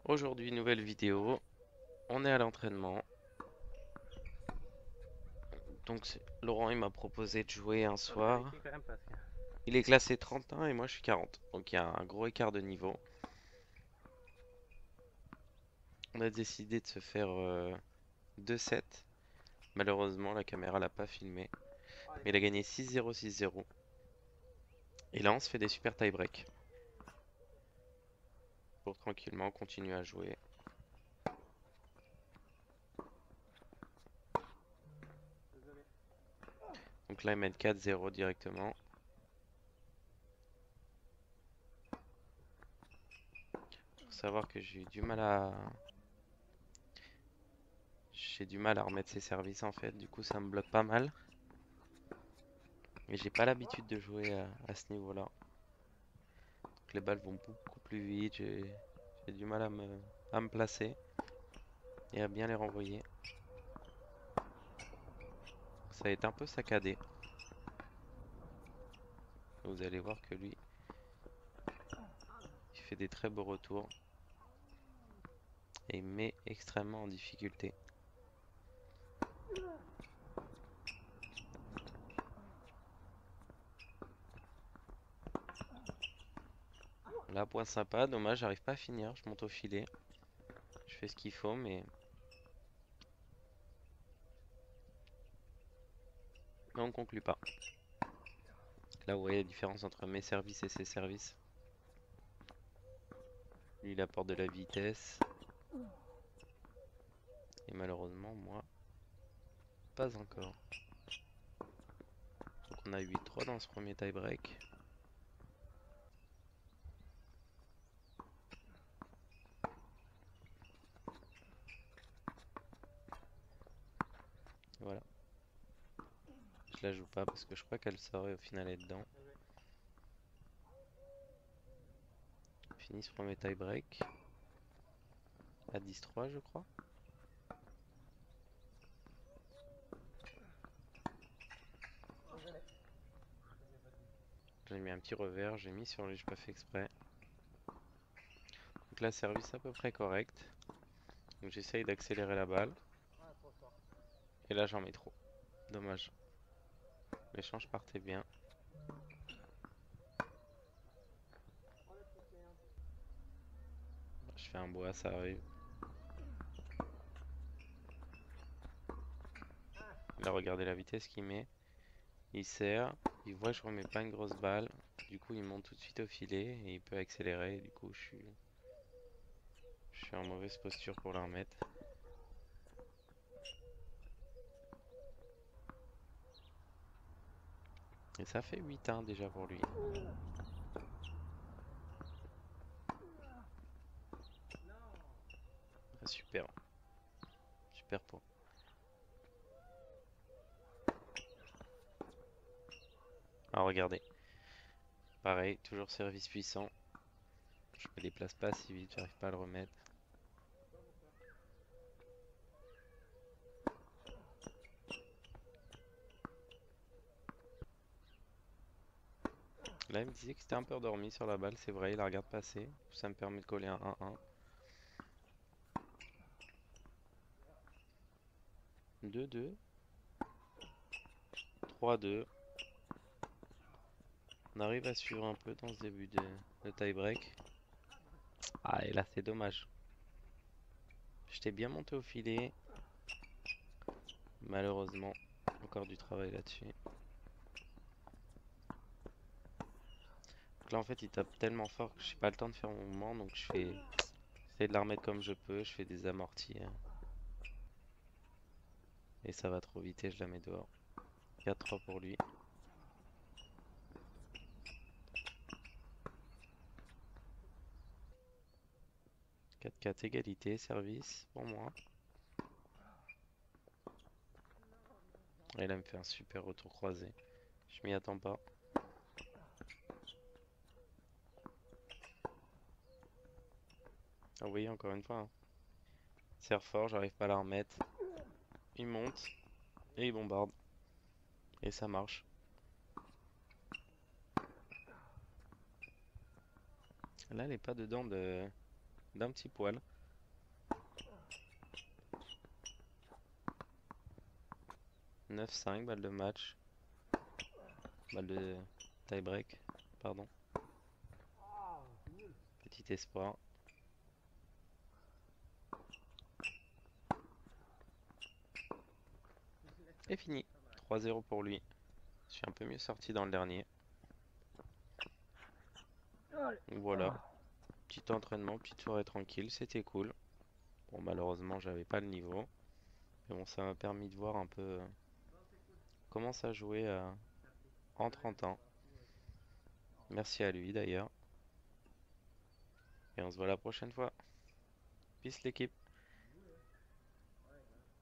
Aujourd'hui, nouvelle vidéo. On est à l'entraînement. Donc, Laurent, il m'a proposé de jouer un soir. Il est classé 31 et moi je suis 40. Donc, il y a un gros écart de niveau. On a décidé de se faire 2 sets. Malheureusement, la caméra l'a pas filmé. Mais il a gagné 6-0, 6-0. Et là, on se fait des super tie-break. Pour tranquillement continuer à jouer. Donc là, il mène 4-0 directement. Faut savoir que j'ai du mal à remettre ses services en fait. Du coup, ça me bloque pas mal. Mais j'ai pas l'habitude de jouer à ce niveau-là. Donc les balles vont beaucoup plus vite. J'ai du mal à me placer et à bien les renvoyer. Ça a été un peu saccadé. Vous allez voir que lui, il fait des très beaux retours et met extrêmement en difficulté. Là, point sympa, dommage, j'arrive pas à finir. Je monte au filet. Je fais ce qu'il faut, mais on conclut pas. Là, vous voyez la différence entre mes services et ses services. Lui, il apporte de la vitesse. Et malheureusement, moi, pas encore. Donc on a 8-3 dans ce premier tie-break. Voilà. Je la joue pas parce que je crois qu'elle saurait au final être dedans. Fini ce premier tie-break. À 10-3 je crois. J'ai mis un petit revers, j'ai mis sur lui, j'ai pas fait exprès. Donc là service à peu près correct. Donc j'essaye d'accélérer la balle. Et là j'en mets trop. Dommage. L'échange partait bien. Je fais un bois, ça arrive. Là regardez la vitesse qu'il met. Il serre, il voit que je remets pas une grosse balle. Du coup il monte tout de suite au filet et il peut accélérer. Du coup je suis en mauvaise posture pour la remettre. Et ça fait 8-1 déjà pour lui. Ah, super. Super point. Alors regardez. Pareil, toujours service puissant. Je me déplace pas assez vite, j'arrive pas à le remettre. Là, il me disait que c'était un peu endormi sur la balle, c'est vrai, il la regarde passer. Ça me permet de coller un 1-1. 2-2. 3-2. On arrive à suivre un peu dans ce début de tie-break. Ah, et là, c'est dommage. J'étais bien monté au filet. Malheureusement, encore du travail là-dessus. Donc là, en fait, il tape tellement fort que j'ai pas le temps de faire mon mouvement, donc j'essaie de la remettre comme je peux. Je fais des amortis. Et ça va trop vite et je la mets dehors. 4-3 pour lui. 4-4 égalité, service pour moi. Et là, il me fait un super retour croisé. Je m'y attends pas. Ah oui, encore une fois. Hein. Serre fort, j'arrive pas à la remettre. Il monte et il bombarde. Et ça marche. Là, elle est pas dedans d'un petit poil. 9-5, balle de match. Balle de tie-break, pardon. Petit espoir. Et fini. 3-0 pour lui. Je suis un peu mieux sorti dans le dernier. Donc voilà. Petit entraînement, petite soirée tranquille, c'était cool. Bon, malheureusement, j'avais pas le niveau. Mais bon, ça m'a permis de voir un peu comment ça jouait en 30 ans. Merci à lui d'ailleurs. Et on se voit la prochaine fois. Peace l'équipe.